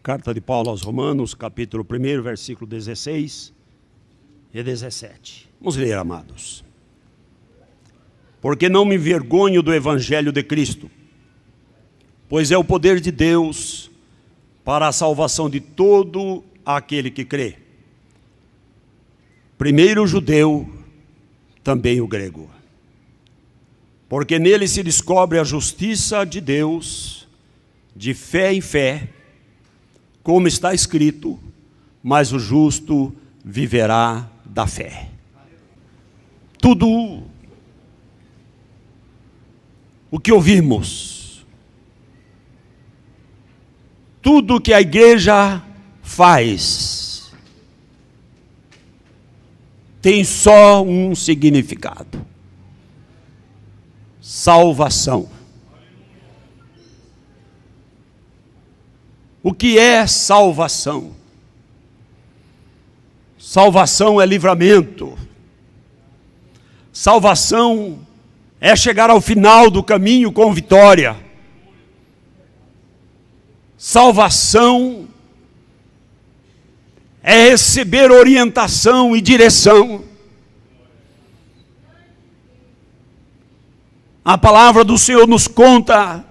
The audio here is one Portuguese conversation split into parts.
Carta de Paulo aos Romanos, capítulo 1, versículo 16 e 17. Vamos ler, amados. Porque não me envergonho do Evangelho de Cristo, pois é o poder de Deus para a salvação de todo aquele que crê. Primeiro o judeu, também o grego. Porque nele se descobre a justiça de Deus, de fé em fé, como está escrito, mas o justo viverá da fé. Tudo o que ouvimos, tudo que a igreja faz, tem só um significado: salvação. O que é salvação? Salvação é livramento. Salvação é chegar ao final do caminho com vitória. Salvação é receber orientação e direção. A palavra do Senhor nos conta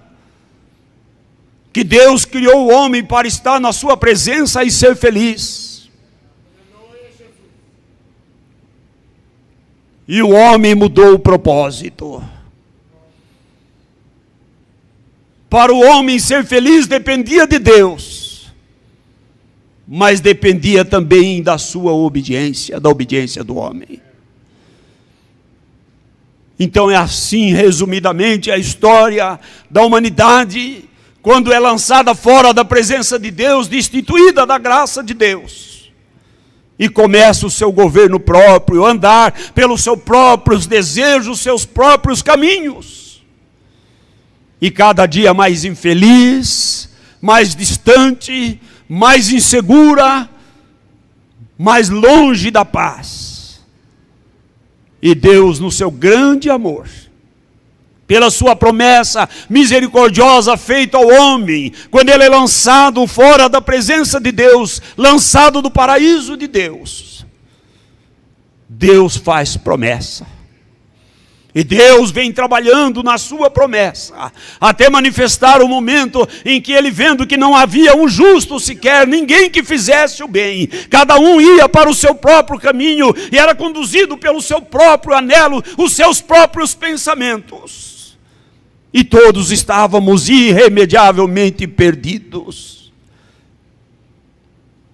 que Deus criou o homem para estar na sua presença e ser feliz. E o homem mudou o propósito. Para o homem ser feliz dependia de Deus, mas dependia também da sua obediência, da obediência do homem. Então é assim, resumidamente, a história da humanidade, quando é lançada fora da presença de Deus, destituída da graça de Deus, e começa o seu governo próprio, andar pelos seus próprios desejos, seus próprios caminhos, e cada dia mais infeliz, mais distante, mais insegura, mais longe da paz. E Deus, no seu grande amor, pela sua promessa misericordiosa feita ao homem, quando ele é lançado fora da presença de Deus, lançado do paraíso de Deus, Deus faz promessa. E Deus vem trabalhando na sua promessa, até manifestar o momento em que ele, vendo que não havia um justo sequer, ninguém que fizesse o bem, cada um ia para o seu próprio caminho, e era conduzido pelo seu próprio anelo, os seus próprios pensamentos, e todos estávamos irremediavelmente perdidos.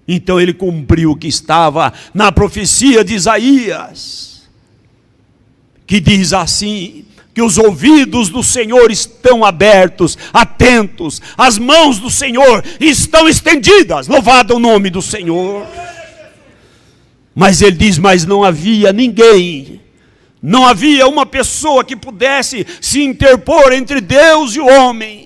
Então ele cumpriu o que estava na profecia de Isaías, que diz assim, que os ouvidos do Senhor estão abertos, atentos, as mãos do Senhor estão estendidas, louvado o nome do Senhor. Mas ele diz, mas não havia ninguém, não havia uma pessoa que pudesse se interpor entre Deus e o homem.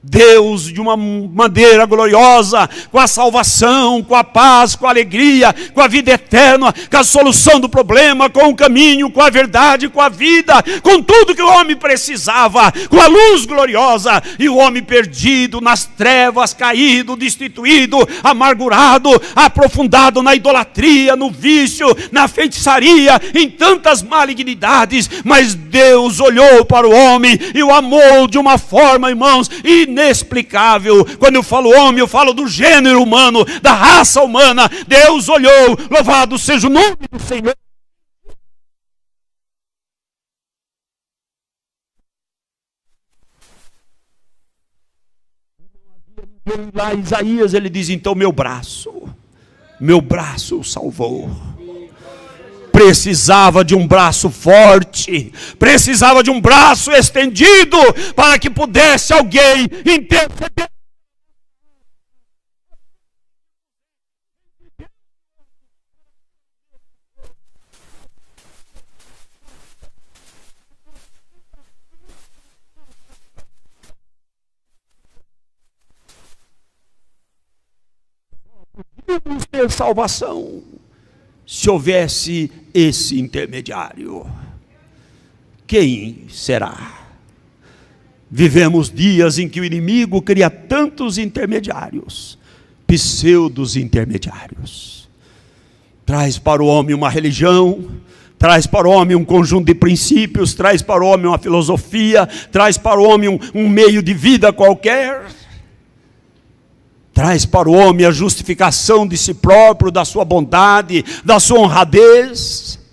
Deus, de uma maneira gloriosa, com a salvação, com a paz, com a alegria, com a vida eterna, com a solução do problema, com o caminho, com a verdade, com a vida, com tudo que o homem precisava, com a luz gloriosa, e o homem perdido nas trevas, caído, destituído, amargurado, aprofundado na idolatria, no vício, na feitiçaria, em tantas malignidades. Mas Deus olhou para o homem e o amou de uma forma, irmãos, inexplicável. Quando eu falo homem, eu falo do gênero humano, da raça humana. Deus olhou, louvado seja o nome do Senhor. E lá em Isaías ele diz, então meu braço o salvou. Precisava de um braço forte, precisava de um braço estendido, para que pudesse alguém interceder. Podíamos ter salvação se houvesse esse intermediário. Quem será? Vivemos dias em que o inimigo cria tantos intermediários, pseudos intermediários. Traz para o homem uma religião, traz para o homem um conjunto de princípios, traz para o homem uma filosofia, traz para o homem um meio de vida qualquer, traz para o homem a justificação de si próprio, da sua bondade, da sua honradez,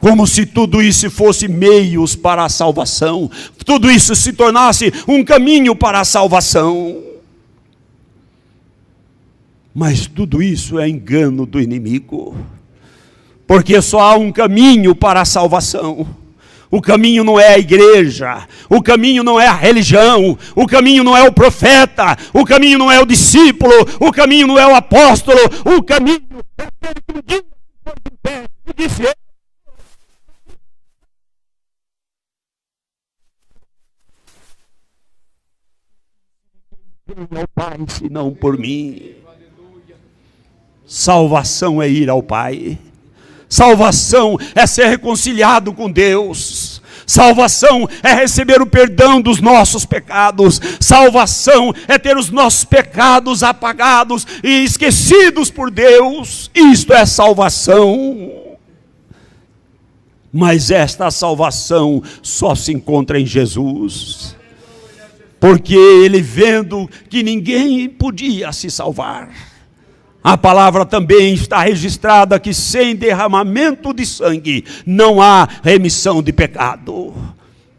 como se tudo isso fosse meios para a salvação, tudo isso se tornasse um caminho para a salvação. Mas tudo isso é engano do inimigo, porque só há um caminho para a salvação. O caminho não é a igreja, o caminho não é a religião, o caminho não é o profeta, o caminho não é o discípulo, o caminho não é o apóstolo, o caminho é aquele que um dia foi de pé e disse: "Quem é o Pai senão por mim?" Salvação é ir ao Pai. Salvação é ser reconciliado com Deus. Salvação é receber o perdão dos nossos pecados. Salvação é ter os nossos pecados apagados e esquecidos por Deus. Isto é salvação. Mas esta salvação só se encontra em Jesus. Porque ele, vendo que ninguém podia se salvar, a palavra também está registrada que sem derramamento de sangue não há remissão de pecado.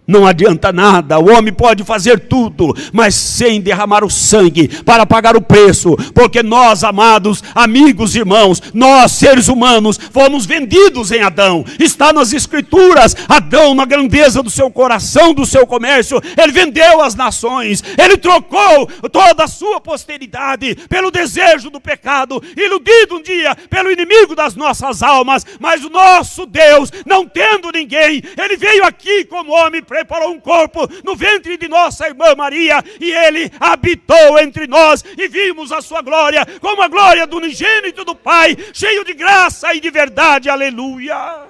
Não adianta nada, o homem pode fazer tudo, mas sem derramar o sangue para pagar o preço, porque nós, amados amigos, irmãos, nós seres humanos, fomos vendidos em Adão. Está nas escrituras, Adão, na grandeza do seu coração, do seu comércio, ele vendeu as nações, ele trocou toda a sua posteridade pelo desejo do pecado, iludido um dia pelo inimigo das nossas almas. Mas o nosso Deus, não tendo ninguém, ele veio aqui como homem, preparou um corpo no ventre de nossa irmã Maria, e ele habitou entre nós, e vimos a sua glória, como a glória do unigênito do Pai, cheio de graça e de verdade, aleluia.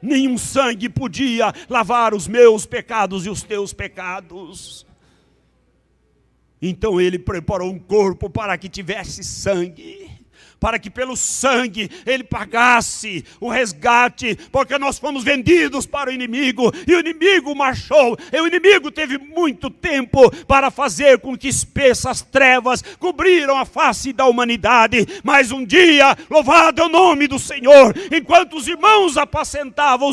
Nenhum sangue podia lavar os meus pecados e os teus pecados. Então ele preparou um corpo para que tivesse sangue, para que pelo sangue ele pagasse o resgate, porque nós fomos vendidos para o inimigo, e o inimigo marchou, e o inimigo teve muito tempo para fazer com que espessas trevas cobriram a face da humanidade. Mas um dia, louvado é o nome do Senhor, enquanto os irmãos apacentavam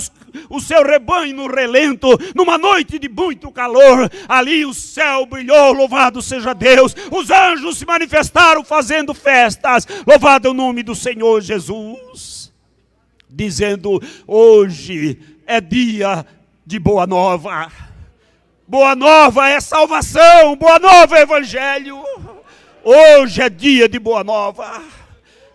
o seu rebanho no relento, numa noite de muito calor, ali o céu brilhou, louvado seja Deus, os anjos se manifestaram fazendo festas, louvado é o nome do Senhor Jesus, dizendo: hoje é dia de boa nova. Boa nova é salvação, boa nova é evangelho. Hoje é dia de boa nova.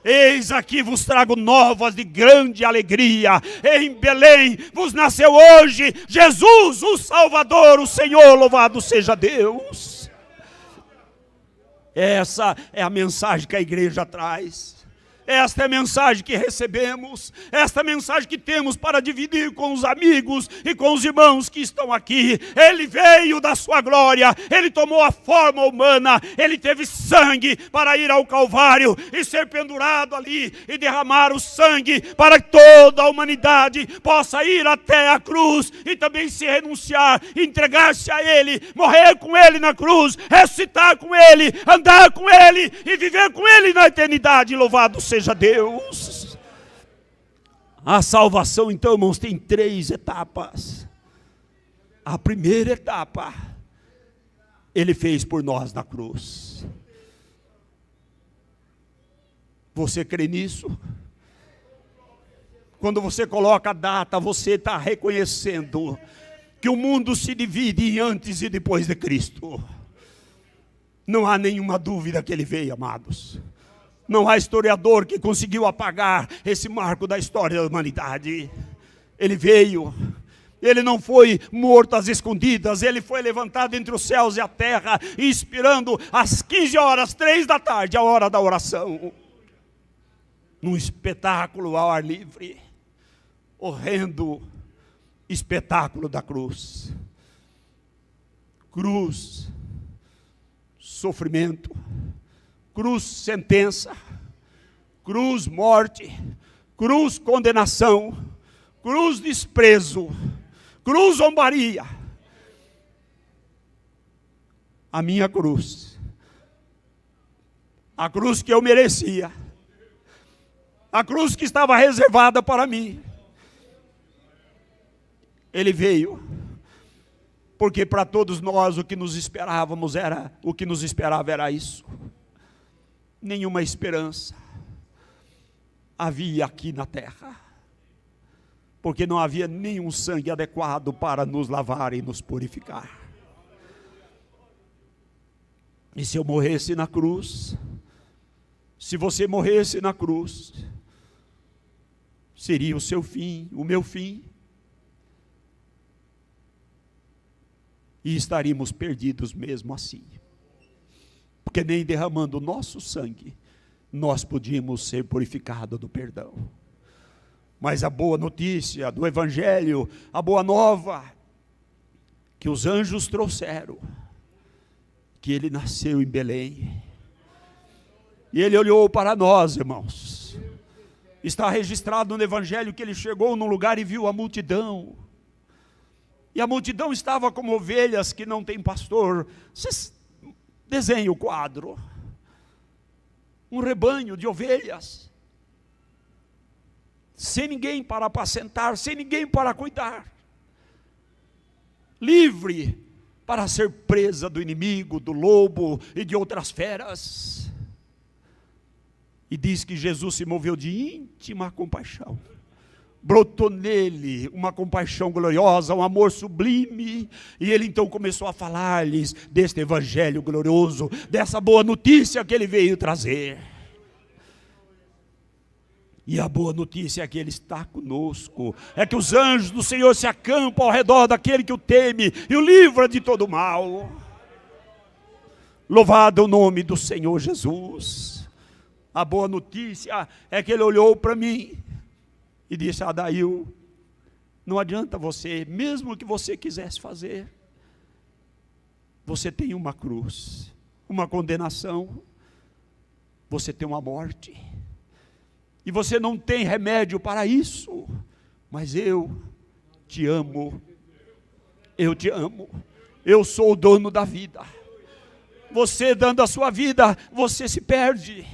Eis aqui vos trago novas de grande alegria. Em Belém vos nasceu hoje Jesus, o Salvador, o Senhor, louvado seja Deus. Essa é a mensagem que a igreja traz. Esta é a mensagem que recebemos, esta é a mensagem que temos para dividir com os amigos e com os irmãos que estão aqui. Ele veio da sua glória, ele tomou a forma humana, ele teve sangue para ir ao Calvário e ser pendurado ali e derramar o sangue para que toda a humanidade possa ir até a cruz e também se renunciar, entregar-se a ele, morrer com ele na cruz, ressuscitar com ele, andar com ele e viver com ele na eternidade. Louvado seja Deus. A salvação, então, irmãos, tem 3 etapas. A primeira etapa, ele fez por nós na cruz. Você crê nisso? Quando você coloca a data, você está reconhecendo que o mundo se divide em antes e depois de Cristo. Não há nenhuma dúvida que ele veio, amados. Não há historiador que conseguiu apagar esse marco da história da humanidade. Ele veio, ele não foi morto às escondidas, ele foi levantado entre os céus e a terra, inspirando às 15 horas, 3 da tarde, a hora da oração. Num espetáculo ao ar livre, horrendo, espetáculo da cruz. Cruz, sofrimento, cruz, sentença, cruz, morte, cruz, condenação, cruz, desprezo, cruz, zombaria. A minha cruz, a cruz que eu merecia, a cruz que estava reservada para mim. Ele veio, porque para todos nós o que nos esperava era isso. Nenhuma esperança havia aqui na terra, porque não havia nenhum sangue adequado para nos lavar e nos purificar. E se eu morresse na cruz, se você morresse na cruz, seria o seu fim, o meu fim, e estaríamos perdidos mesmo assim, porque nem derramando o nosso sangue, nós podíamos ser purificados do perdão. Mas a boa notícia do Evangelho, a boa nova, que os anjos trouxeram, que ele nasceu em Belém, e ele olhou para nós, irmãos. Está registrado no Evangelho que ele chegou num lugar e viu a multidão, e a multidão estava como ovelhas que não têm pastor. Vocês desenhem o quadro, um rebanho de ovelhas, sem ninguém para apacentar, sem ninguém para cuidar, livre para ser presa do inimigo, do lobo e de outras feras. E diz que Jesus se moveu de íntima compaixão, brotou nele uma compaixão gloriosa, um amor sublime, e ele então começou a falar-lhes deste evangelho glorioso, dessa boa notícia que ele veio trazer. E a boa notícia é que ele está conosco, é que os anjos do Senhor se acampam ao redor daquele que o teme e o livra de todo mal. Louvado o nome do Senhor Jesus. A boa notícia é que ele olhou para mim e disse: Adail, não adianta você, mesmo que você quisesse fazer, você tem uma cruz, uma condenação, você tem uma morte, e você não tem remédio para isso, mas eu te amo, eu sou o dono da vida. Você dando a sua vida, você se perde,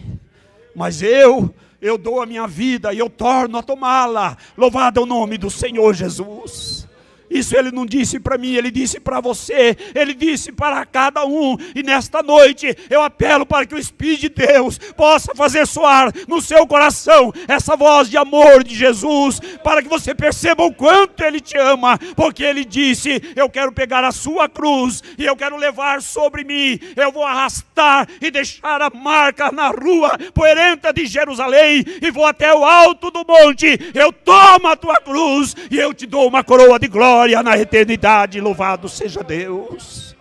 mas eu dou a minha vida e eu torno a tomá-la. Louvado é o nome do Senhor Jesus. Isso ele não disse para mim, ele disse para você, ele disse para cada um. E nesta noite eu apelo para que o Espírito de Deus possa fazer soar no seu coração essa voz de amor de Jesus, para que você perceba o quanto ele te ama, porque ele disse: eu quero pegar a sua cruz e eu quero levar sobre mim, eu vou arrastar e deixar a marca na rua poeirenta de Jerusalém, e vou até o alto do monte, eu tomo a tua cruz e eu te dou uma coroa de glória na eternidade. Louvado seja Deus.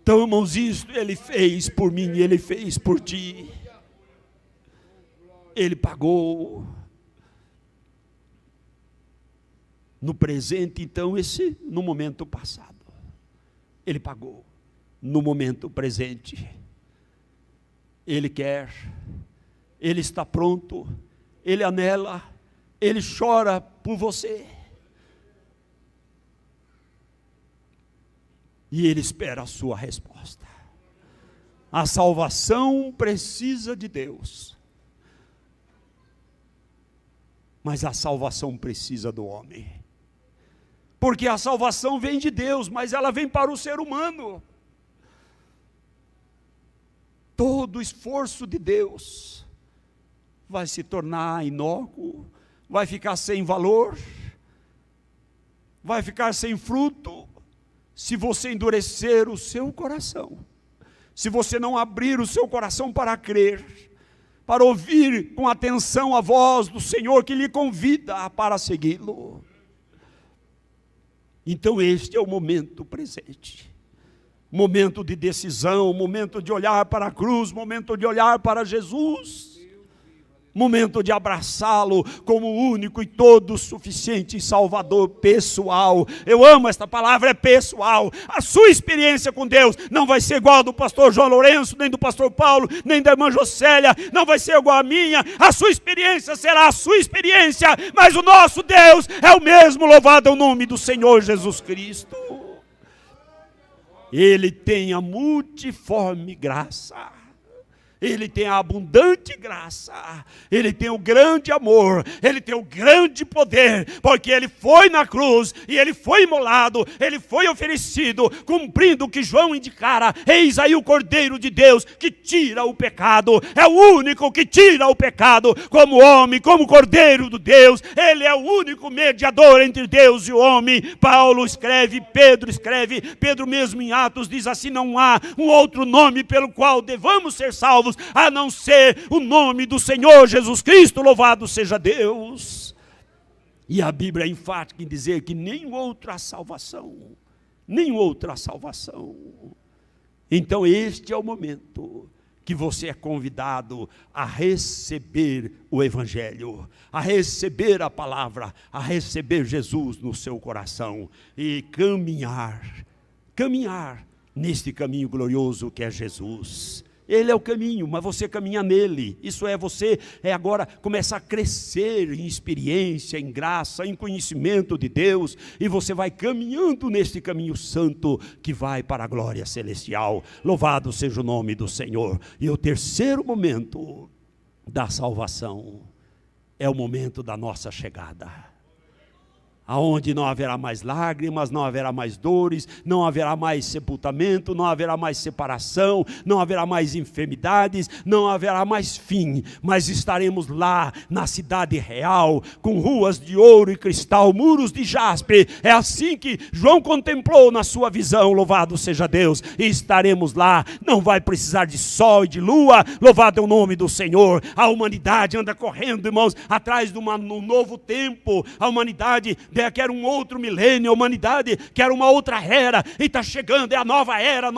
Então, irmãos, isto ele fez por mim, ele fez por ti. Ele pagou. No presente, então, no momento passado. Ele pagou. No momento presente. Ele quer. Ele está pronto. Ele anela. Ele chora por você. E ele espera a sua resposta. A salvação precisa de Deus, mas a salvação precisa do homem. Porque a salvação vem de Deus, mas ela vem para o ser humano. Todo esforço de Deus vai se tornar inócuo, vai ficar sem valor, vai ficar sem fruto, se você endurecer o seu coração, se você não abrir o seu coração para crer, para ouvir com atenção a voz do Senhor que lhe convida para segui-lo. Então este é o momento presente, momento de decisão, momento de olhar para a cruz, momento de olhar para Jesus, momento de abraçá-lo como único e todo suficiente Salvador pessoal. Eu amo esta palavra, é pessoal. A sua experiência com Deus não vai ser igual a do pastor João Lourenço, nem do pastor Paulo, nem da irmã Jocélia, não vai ser igual a minha. A sua experiência será a sua experiência, mas o nosso Deus é o mesmo. Louvado é o nome do Senhor Jesus Cristo. Ele tem a multiforme graça, Ele tem a abundante graça, Ele tem o grande amor, Ele tem o grande poder, porque Ele foi na cruz, e Ele foi imolado, Ele foi oferecido, cumprindo o que João indicara. Eis aí o Cordeiro de Deus, que tira o pecado, é o único que tira o pecado, como homem, como Cordeiro de Deus. Ele é o único mediador entre Deus e o homem. Paulo escreve, Pedro mesmo em Atos diz assim: não há um outro nome pelo qual devamos ser salvos, a não ser o nome do Senhor Jesus Cristo. Louvado seja Deus. E a Bíblia é enfática em dizer que nem outra salvação, nem outra salvação. Então este é o momento que você é convidado a receber o Evangelho, a receber a palavra, a receber Jesus no seu coração e caminhar neste caminho glorioso que é Jesus. Ele é o caminho, mas você caminha nele. Isso é, você agora começa a crescer em experiência, em graça, em conhecimento de Deus, e você vai caminhando neste caminho santo que vai para a glória celestial. Louvado seja o nome do Senhor. E o terceiro momento da salvação é o momento da nossa chegada, aonde não haverá mais lágrimas, não haverá mais dores, não haverá mais sepultamento, não haverá mais separação, não haverá mais enfermidades, não haverá mais fim, mas estaremos lá na cidade real, com ruas de ouro e cristal, muros de jaspe. É assim que João contemplou na sua visão. Louvado seja Deus. E estaremos lá, não vai precisar de sol e de lua. Louvado é o nome do Senhor. A humanidade anda correndo, irmãos, atrás de um novo tempo. A humanidade quer um outro milênio, a humanidade quer uma outra era, e está chegando, é a nova era,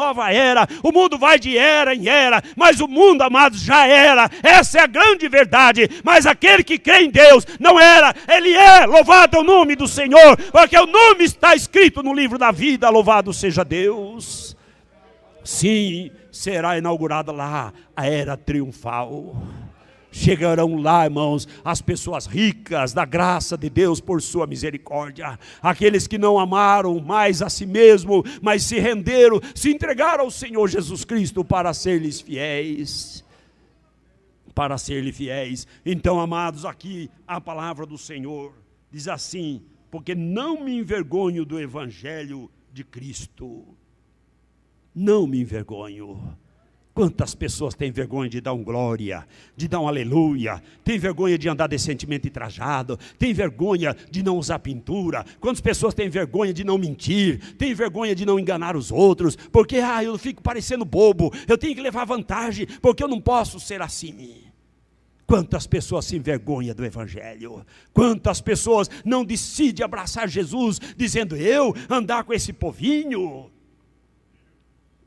o mundo vai de era em era, mas o mundo, amados, já era. Essa é a grande verdade. Mas aquele que crê em Deus não era, ele é. Louvado é o nome do Senhor, porque o nome está escrito no livro da vida. Louvado seja Deus. Sim, será inaugurada lá a era triunfal. Chegarão lá, irmãos, as pessoas ricas da graça de Deus por sua misericórdia. Aqueles que não amaram mais a si mesmo, mas se renderam, se entregaram ao Senhor Jesus Cristo para ser-lhes fiéis. Para ser-lhe fiéis. Então, amados, aqui a palavra do Senhor diz assim: porque não me envergonho do Evangelho de Cristo. Não me envergonho. Quantas pessoas têm vergonha de dar um glória, de dar um aleluia, tem vergonha de andar decentemente e trajado, tem vergonha de não usar pintura. Quantas pessoas têm vergonha de não mentir, tem vergonha de não enganar os outros, porque eu fico parecendo bobo, eu tenho que levar vantagem, porque eu não posso ser assim. Quantas pessoas se envergonham do Evangelho, quantas pessoas não decidem abraçar Jesus, dizendo: eu andar com esse povinho.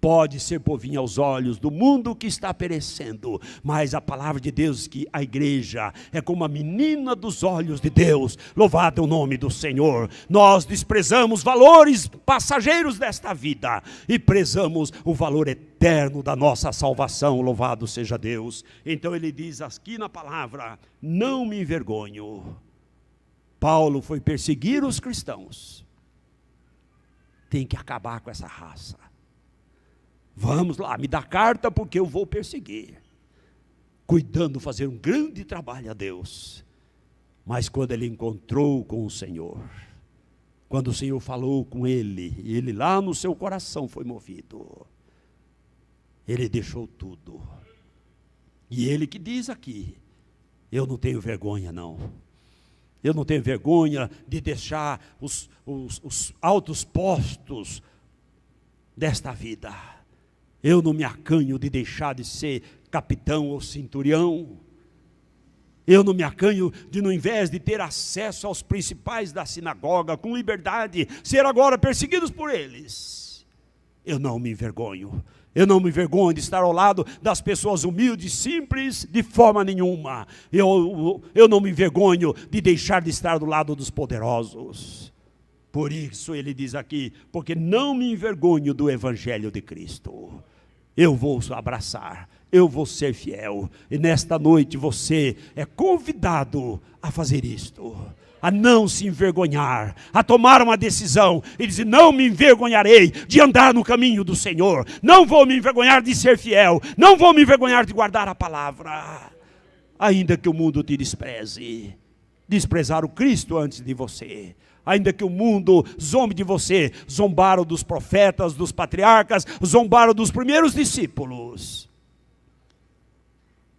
Pode ser povinho aos olhos do mundo que está perecendo, mas a palavra de Deus diz que a igreja é como a menina dos olhos de Deus. Louvado é o nome do Senhor. Nós desprezamos valores passageiros desta vida e prezamos o valor eterno da nossa salvação. Louvado seja Deus. Então ele diz aqui na palavra: não me envergonho. Paulo foi perseguir os cristãos. Tem que acabar com essa raça. Vamos lá, me dá carta porque eu vou perseguir. Cuidando, fazer um grande trabalho a Deus. Mas quando ele encontrou com o Senhor, quando o Senhor falou com ele, e ele lá no seu coração foi movido, ele deixou tudo. E ele que diz aqui: eu não tenho vergonha não. Eu não tenho vergonha de deixar os altos postos desta vida. Eu não me acanho de deixar de ser capitão ou centurião. Eu não me acanho de, no invés de ter acesso aos principais da sinagoga com liberdade, ser agora perseguidos por eles. Eu não me envergonho. Eu não me envergonho de estar ao lado das pessoas humildes, simples, de forma nenhuma. Eu não me envergonho de deixar de estar do lado dos poderosos. Por isso ele diz aqui, porque não me envergonho do Evangelho de Cristo. Eu vou abraçar, eu vou ser fiel. E nesta noite você é convidado a fazer isto. A não se envergonhar, a tomar uma decisão e dizer, não me envergonharei de andar no caminho do Senhor, não vou me envergonhar de ser fiel, não vou me envergonhar de guardar a palavra, ainda que o mundo te despreze. Desprezar o Cristo antes de você, ainda que o mundo zombe de você, zombaram dos profetas, dos patriarcas, zombaram dos primeiros discípulos,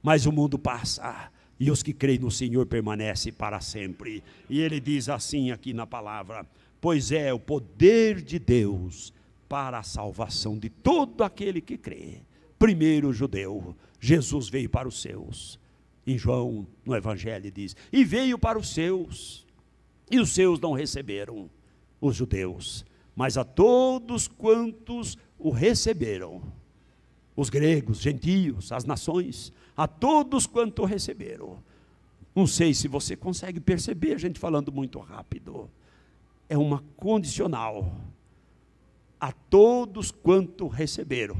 mas o mundo passa, e os que creem no Senhor permanecem para sempre. E ele diz assim aqui na palavra, pois é o poder de Deus para a salvação de todo aquele que crê. Primeiro o judeu, Jesus veio para os seus. Em João, no Evangelho, diz, e veio para os seus, e os seus não receberam, os judeus, mas a todos quantos o receberam, os gregos, gentios, as nações, a todos quanto receberam. Não sei se você consegue perceber, a gente falando muito rápido. É uma condicional. A todos quanto receberam.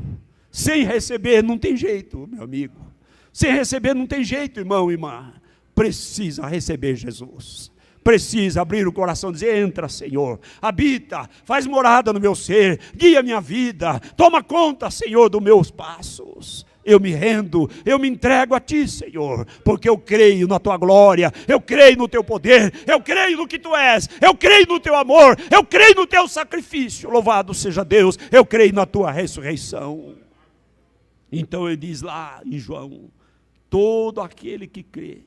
Sem receber não tem jeito, meu amigo. Sem receber não tem jeito, irmão e irmã. Precisa receber Jesus. Precisa abrir o coração e dizer, entra, Senhor, habita, faz morada no meu ser, guia minha vida, toma conta, Senhor, dos meus passos. Eu me rendo, eu me entrego a Ti, Senhor, porque eu creio na Tua glória, eu creio no Teu poder, eu creio no que Tu és, eu creio no Teu amor, eu creio no Teu sacrifício, louvado seja Deus, eu creio na Tua ressurreição. Então ele diz lá em João, todo aquele que crê,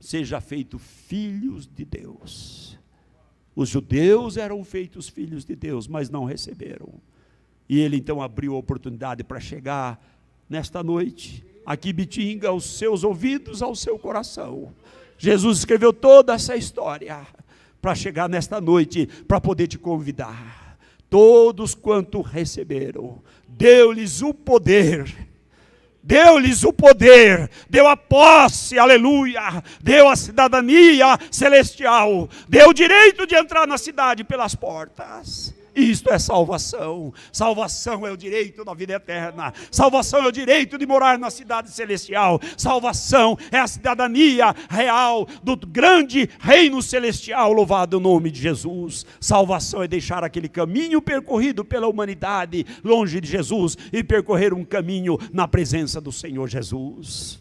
seja feito filhos de Deus. Os judeus eram feitos filhos de Deus, mas não receberam. E ele então abriu a oportunidade para chegar nesta noite, aqui Bitinga, aos seus ouvidos, ao seu coração. Jesus escreveu toda essa história para chegar nesta noite, para poder te convidar. Todos quanto receberam, deu-lhes o poder. Deu-lhes o poder, deu a posse, aleluia, deu a cidadania celestial, deu o direito de entrar na cidade pelas portas. Isto é salvação. Salvação é o direito da vida eterna. Salvação é o direito de morar na cidade celestial. Salvação é a cidadania real do grande reino celestial. Louvado o nome de Jesus. Salvação é deixar aquele caminho percorrido pela humanidade longe de Jesus e percorrer um caminho na presença do Senhor Jesus.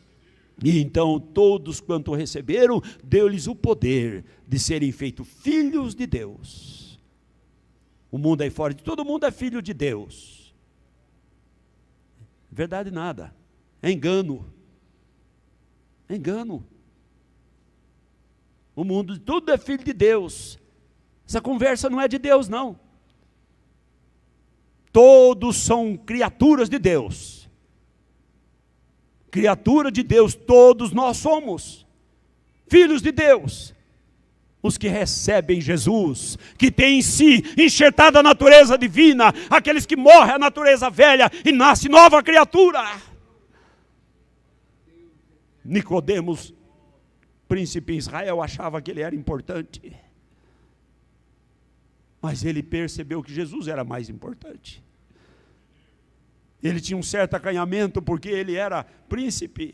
E então todos quanto receberam, deu-lhes o poder de serem feitos filhos de Deus. O mundo aí fora, todo mundo é filho de Deus. Verdade nada, é engano. É engano. O mundo, tudo é filho de Deus. Essa conversa não é de Deus, não. Todos são criaturas de Deus. Criatura de Deus, todos nós somos. Filhos de Deus. Os que recebem Jesus, que têm em si enxertada a natureza divina, aqueles que morrem a natureza velha e nasce nova criatura. Nicodemos, príncipe de Israel, achava que ele era importante, mas ele percebeu que Jesus era mais importante. Ele tinha um certo acanhamento porque ele era príncipe,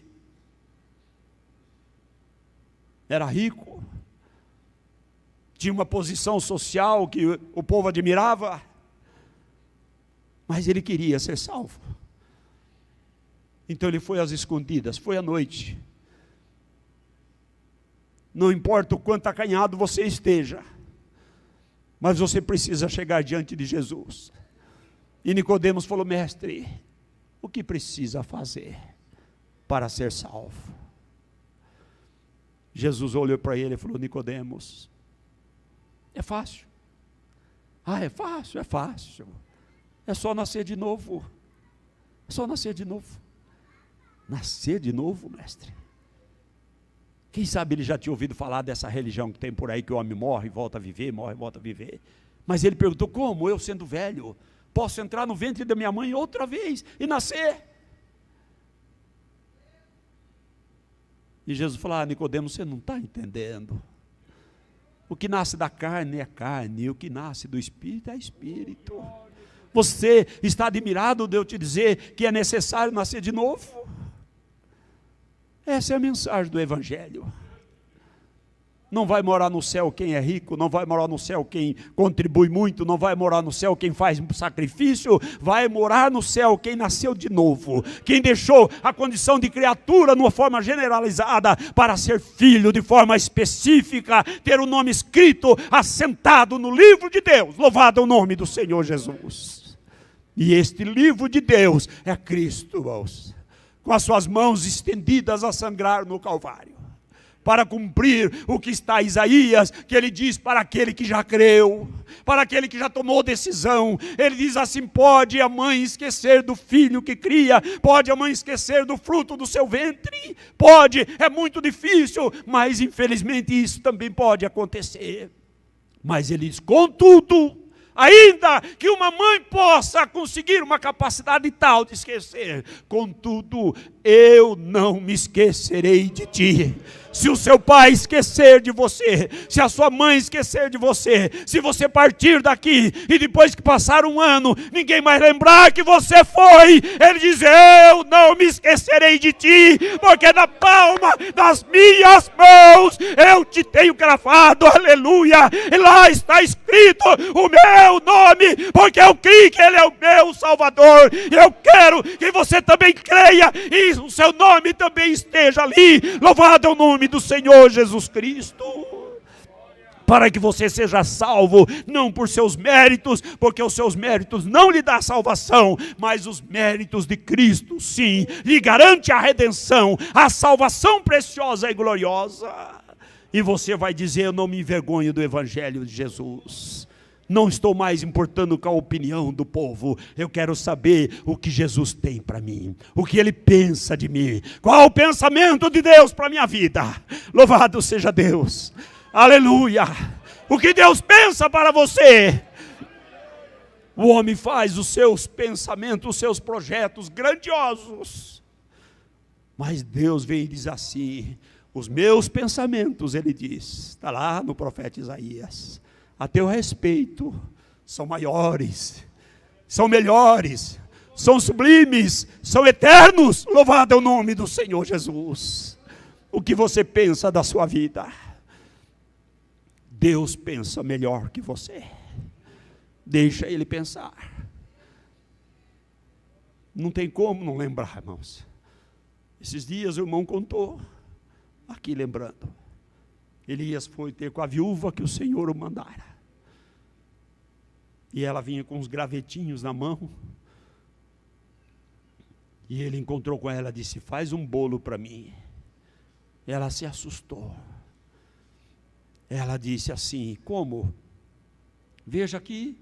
era rico, tinha uma posição social que o povo admirava, mas ele queria ser salvo. Então ele foi às escondidas, foi à noite. Não importa o quanto acanhado você esteja, mas você precisa chegar diante de Jesus. E Nicodemos falou, mestre, o que precisa fazer para ser salvo? Jesus olhou para ele e falou, Nicodemos, é fácil. Ah, é fácil, é fácil. É só nascer de novo. É só nascer de novo. Nascer de novo, mestre? Quem sabe ele já tinha ouvido falar dessa religião que tem por aí, que o homem morre e volta a viver, morre e volta a viver. Mas ele perguntou, como? Eu sendo velho, posso entrar no ventre da minha mãe outra vez e nascer. E Jesus falou: Nicodemo, você não está entendendo. O que nasce da carne é carne, e o que nasce do Espírito é Espírito. Você está admirado de eu te dizer que é necessário nascer de novo? Essa é a mensagem do Evangelho. Não vai morar no céu quem é rico, não vai morar no céu quem contribui muito, não vai morar no céu quem faz sacrifício, vai morar no céu quem nasceu de novo, quem deixou a condição de criatura numa forma generalizada para ser filho de forma específica, ter o nome escrito, assentado no livro de Deus. Louvado é o nome do Senhor Jesus. E este livro de Deus é Cristo, irmãos, com as suas mãos estendidas a sangrar no Calvário, para cumprir o que está em Isaías, que ele diz para aquele que já creu, para aquele que já tomou decisão. Ele diz assim: pode a mãe esquecer do filho que cria, pode a mãe esquecer do fruto do seu ventre, pode, é muito difícil, mas infelizmente isso também pode acontecer. Mas ele diz: contudo, ainda que uma mãe possa conseguir uma capacidade tal de esquecer, contudo, eu não me esquecerei de ti. Se o seu pai esquecer de você, se a sua mãe esquecer de você, se você partir daqui e depois que passar um ano, ninguém mais lembrar que você foi, ele diz: eu não me esquecerei de ti, porque na palma das minhas mãos eu te tenho gravado, aleluia, e lá está escrito o meu nome, porque eu criei que ele é o meu Salvador, e eu quero que você também creia, e o seu nome também esteja ali. Louvado é o nome do Senhor Jesus Cristo, para que você seja salvo, não por seus méritos, porque os seus méritos não lhe dão salvação, mas os méritos de Cristo, sim, lhe garante a redenção, a salvação preciosa e gloriosa. E você vai dizer: eu não me envergonho do Evangelho de Jesus. Não estou mais importando com a opinião do povo. Eu quero saber o que Jesus tem para mim, o que Ele pensa de mim, qual o pensamento de Deus para a minha vida. Louvado seja Deus, aleluia. O que Deus pensa para você. O homem faz os seus pensamentos, os seus projetos grandiosos, mas Deus vem e diz assim: os meus pensamentos, Ele diz, está lá no profeta Isaías, a teu respeito são maiores, são melhores, são sublimes, são eternos. Louvado é o nome do Senhor Jesus. O que você pensa da sua vida? Deus pensa melhor que você. Deixa Ele pensar. Não tem como não lembrar, irmãos. Esses dias o irmão contou, aqui lembrando, Elias foi ter com a viúva que o Senhor o mandara. E ela vinha com uns gravetinhos na mão. E ele encontrou com ela e disse: faz um bolo para mim. Ela se assustou. Ela disse assim: como? Veja aqui,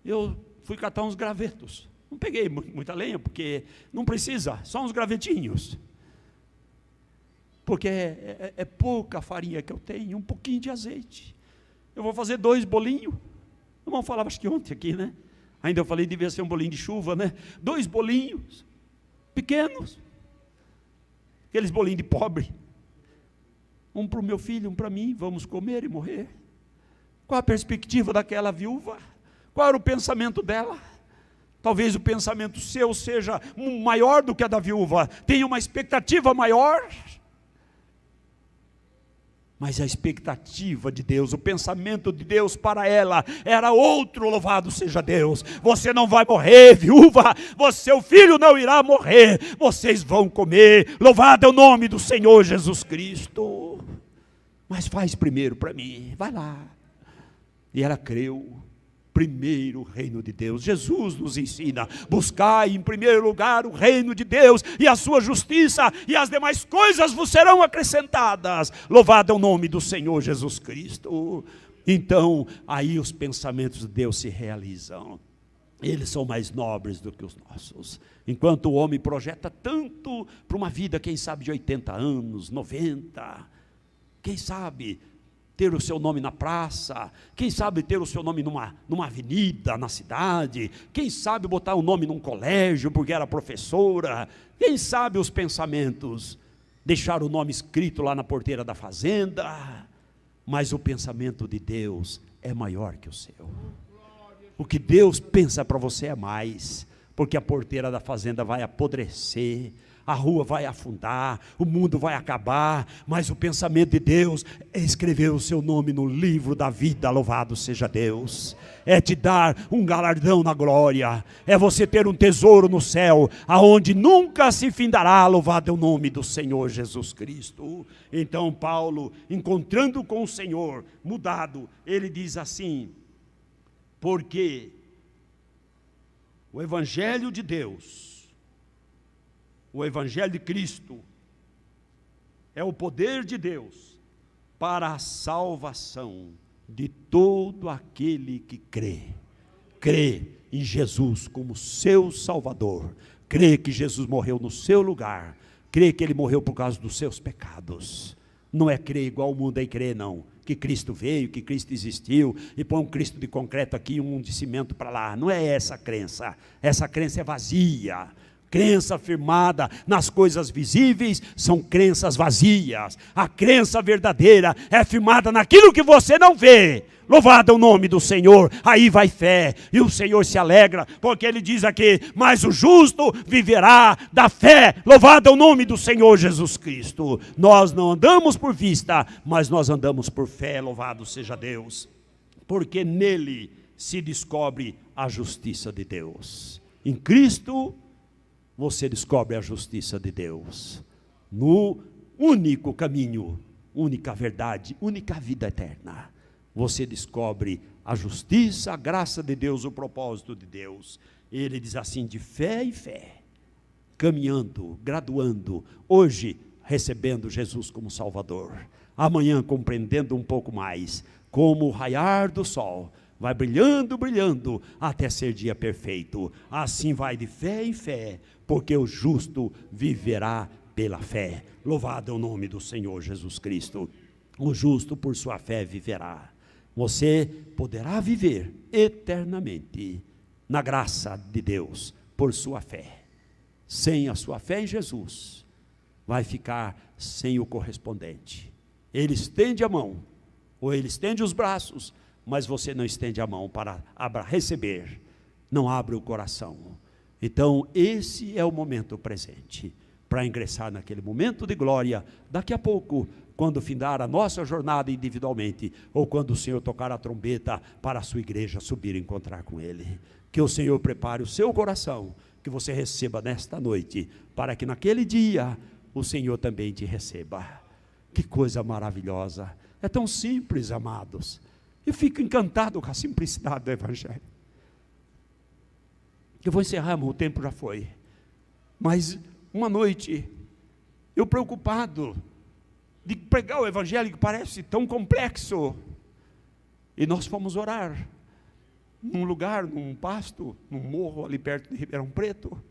eu fui catar uns gravetos. Não peguei muita lenha, porque não precisa, só uns gravetinhos. Porque é pouca farinha que eu tenho, um pouquinho de azeite. Eu vou fazer 2 bolinhos. O irmão falava, acho que ontem aqui, né? Ainda eu falei, devia ser um bolinho de chuva, né? 2 bolinhos, pequenos. Aqueles bolinhos de pobre. Um para o meu filho, um para mim, vamos comer e morrer. Qual a perspectiva daquela viúva? Qual era o pensamento dela? Talvez o pensamento seu seja maior do que a da viúva. Tenha uma expectativa maior. Mas a expectativa de Deus, o pensamento de Deus para ela era outro. Louvado seja Deus. Você não vai morrer, viúva. Seu filho não irá morrer. Vocês vão comer. Louvado é o nome do Senhor Jesus Cristo. Mas faz primeiro para mim. Vai lá. E ela creu. Primeiro o reino de Deus. Jesus nos ensina: buscai em primeiro lugar o reino de Deus e a sua justiça, e as demais coisas vos serão acrescentadas. Louvado é o nome do Senhor Jesus Cristo. Então, aí os pensamentos de Deus se realizam. Eles são mais nobres do que os nossos. Enquanto o homem projeta tanto para uma vida, quem sabe de 80 anos, 90, quem sabe ter o seu nome na praça, quem sabe ter o seu nome numa avenida, na cidade, quem sabe botar o nome num colégio, porque era professora, quem sabe os pensamentos, deixar o nome escrito lá na porteira da fazenda, mas o pensamento de Deus é maior que o seu. O que Deus pensa para você é mais, porque a porteira da fazenda vai apodrecer, a rua vai afundar, o mundo vai acabar, mas o pensamento de Deus é escrever o seu nome no livro da vida, louvado seja Deus, é te dar um galardão na glória, é você ter um tesouro no céu, aonde nunca se findará, louvado é o nome do Senhor Jesus Cristo. Então Paulo, encontrando com o Senhor, mudado, ele diz assim, porque o Evangelho de Deus, o Evangelho de Cristo, é o poder de Deus para a salvação de todo aquele que crê em Jesus como seu Salvador, crê que Jesus morreu no seu lugar, crê que Ele morreu por causa dos seus pecados. Não é crer igual o mundo é crer, não, que Cristo veio, que Cristo existiu, e põe um Cristo de concreto aqui e um de cimento para lá. Não é essa crença é vazia. Crença firmada nas coisas visíveis são crenças vazias. A crença verdadeira é firmada naquilo que você não vê. Louvado é o nome do Senhor, aí vai fé, e o Senhor se alegra, porque Ele diz aqui, mas o justo viverá da fé, louvado é o nome do Senhor Jesus Cristo. Nós não andamos por vista, mas nós andamos por fé, louvado seja Deus, porque nele se descobre a justiça de Deus. Em Cristo, você descobre a justiça de Deus, no único caminho, única verdade, única vida eterna. Você descobre a justiça, a graça de Deus, o propósito de Deus. Ele diz assim, de fé em fé, caminhando, graduando, hoje recebendo Jesus como Salvador, amanhã compreendendo um pouco mais, como o raiar do sol, vai brilhando, brilhando, até ser dia perfeito. Assim vai de fé em fé, porque o justo viverá pela fé. Louvado é o nome do Senhor Jesus Cristo. O justo por sua fé viverá. Você poderá viver eternamente na graça de Deus por sua fé. Sem a sua fé em Jesus, vai ficar sem o correspondente. Ele estende a mão, ou ele estende os braços, mas você não estende a mão para receber, não abre o coração. Então esse é o momento presente, para ingressar naquele momento de glória, daqui a pouco, quando findar a nossa jornada individualmente, ou quando o Senhor tocar a trombeta para a sua igreja subir e encontrar com Ele. Que o Senhor prepare o seu coração, que você receba nesta noite, para que naquele dia o Senhor também te receba. Que coisa maravilhosa, é tão simples, amados. Eu fico encantado com a simplicidade do Evangelho. Eu vou encerrar, o tempo já foi. Mas uma noite, eu preocupado de pregar o Evangelho que parece tão complexo, e nós fomos orar num lugar, num pasto, num morro ali perto de Ribeirão Preto.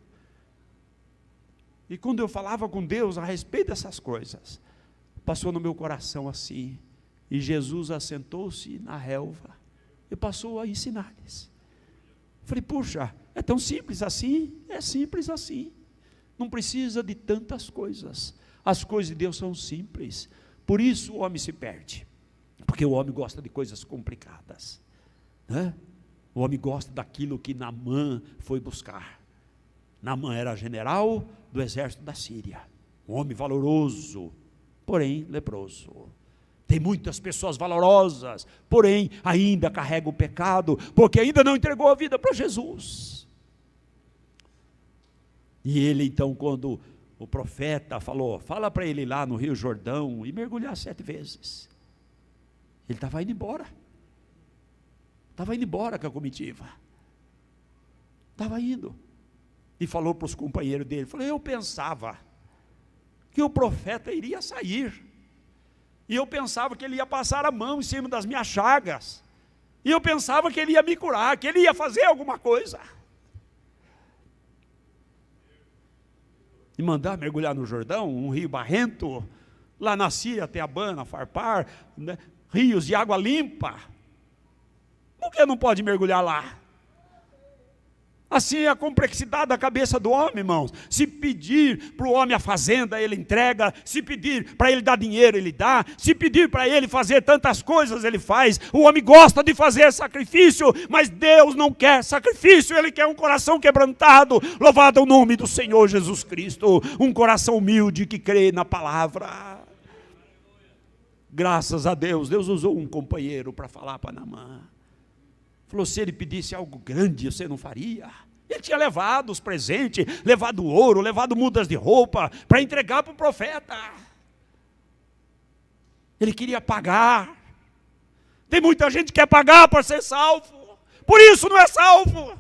E quando eu falava com Deus a respeito dessas coisas, passou no meu coração assim, e Jesus assentou-se na relva e passou a ensinar-lhes. Falei, puxa, é tão simples assim? É simples assim. Não precisa de tantas coisas. As coisas de Deus são simples. Por isso o homem se perde. Porque o homem gosta de coisas complicadas, né? O homem gosta daquilo que Naamã foi buscar. Naamã era general do exército da Síria. Um homem valoroso, porém leproso. Tem muitas pessoas valorosas, porém ainda carregam o pecado, porque ainda não entregou a vida para Jesus. E ele então, quando o profeta falou, fala para ele lá no Rio Jordão e mergulhar 7 vezes. Ele estava indo embora. Estava indo embora com a comitiva. Estava indo. E falou para os companheiros dele, falou, eu pensava que o profeta iria sair. E eu pensava que ele ia passar a mão em cima das minhas chagas. E eu pensava que ele ia me curar, que ele ia fazer alguma coisa. E mandar mergulhar no Jordão, um rio barrento, lá na Síria, Teabana, Farpar, né? rios de água limpa. Por que não pode mergulhar lá? Assim é a complexidade da cabeça do homem, irmãos. Se pedir para o homem a fazenda, ele entrega. Se pedir para ele dar dinheiro, ele dá. Se pedir para ele fazer tantas coisas, ele faz. O homem gosta de fazer sacrifício, mas Deus não quer sacrifício. Ele quer um coração quebrantado. Louvado é o nome do Senhor Jesus Cristo. Um coração humilde que crê na palavra. Graças a Deus, Deus usou um companheiro para falar para Naamã. Falou, se ele pedisse algo grande, você não faria? Ele tinha levado os presentes, levado ouro, levado mudas de roupa, para entregar para o profeta. Ele queria pagar. Tem muita gente que quer pagar para ser salvo. Por isso não é salvo.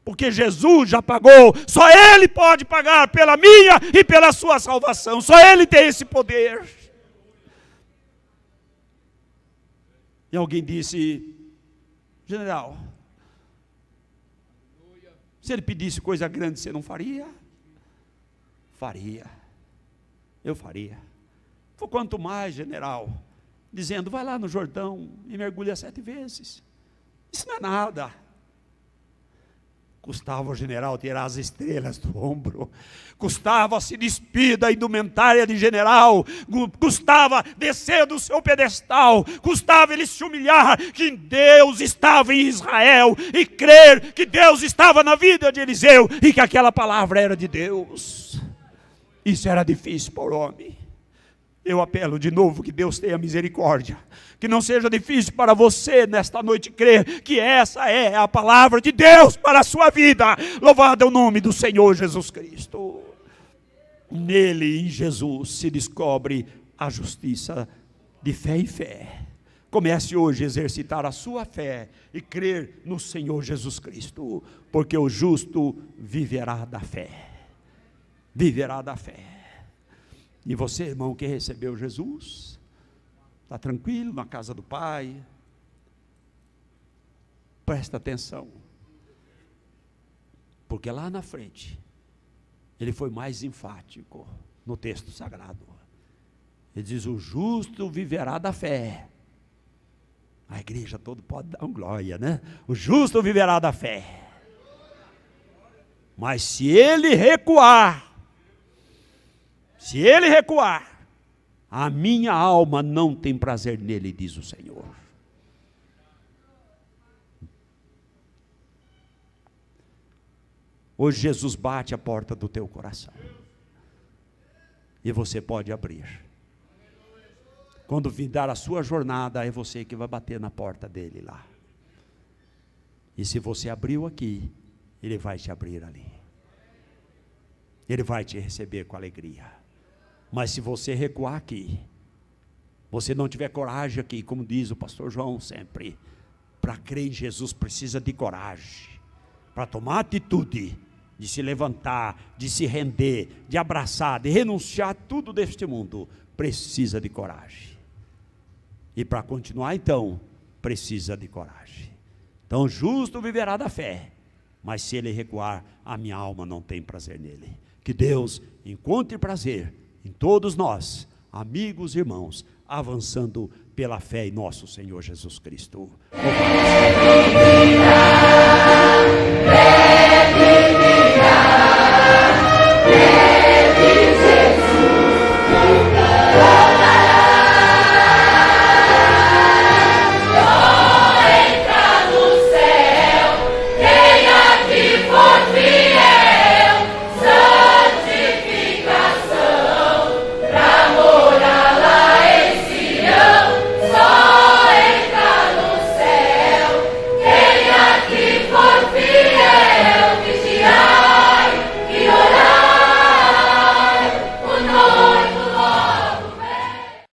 Porque Jesus já pagou. Só Ele pode pagar pela minha e pela sua salvação. Só Ele tem esse poder. E alguém disse, general, se ele pedisse coisa grande, você não faria? Faria. Eu faria. Quanto mais, general, dizendo, vai lá no Jordão e mergulha 7 vezes. Isso não é nada. Custava o general tirar as estrelas do ombro, custava se despir da indumentária de general, custava descer do seu pedestal, custava ele se humilhar que Deus estava em Israel e crer que Deus estava na vida de Eliseu e que aquela palavra era de Deus. Isso era difícil para o homem. Eu apelo de novo que Deus tenha misericórdia, que não seja difícil para você nesta noite crer que essa é a palavra de Deus para a sua vida. Louvado é o nome do Senhor Jesus Cristo. Nele, em Jesus, se descobre a justiça de fé em fé. Comece hoje a exercitar a sua fé e crer no Senhor Jesus Cristo, porque o justo viverá da fé. Viverá da fé. E você, irmão, que recebeu Jesus, está tranquilo na casa do Pai? Presta atenção, porque lá na frente, ele foi mais enfático no texto sagrado. Ele diz, o justo viverá da fé. A igreja toda pode dar um glória, né? O justo viverá da fé. Mas se ele recuar, a minha alma não tem prazer nele, diz o Senhor. Hoje Jesus bate a porta do teu coração. E você pode abrir. Quando vir a sua jornada, é você que vai bater na porta dele lá. E se você abriu aqui, ele vai te abrir ali. Ele vai te receber com alegria. Mas se você recuar aqui, você não tiver coragem aqui, como diz o pastor João sempre, para crer em Jesus precisa de coragem, para tomar atitude, de se levantar, de se render, de abraçar, de renunciar a tudo deste mundo, precisa de coragem. E para continuar então, precisa de coragem. Então o justo viverá da fé, mas se ele recuar, a minha alma não tem prazer nele. Que Deus encontre prazer em todos nós, amigos e irmãos, avançando pela fé em nosso Senhor Jesus Cristo.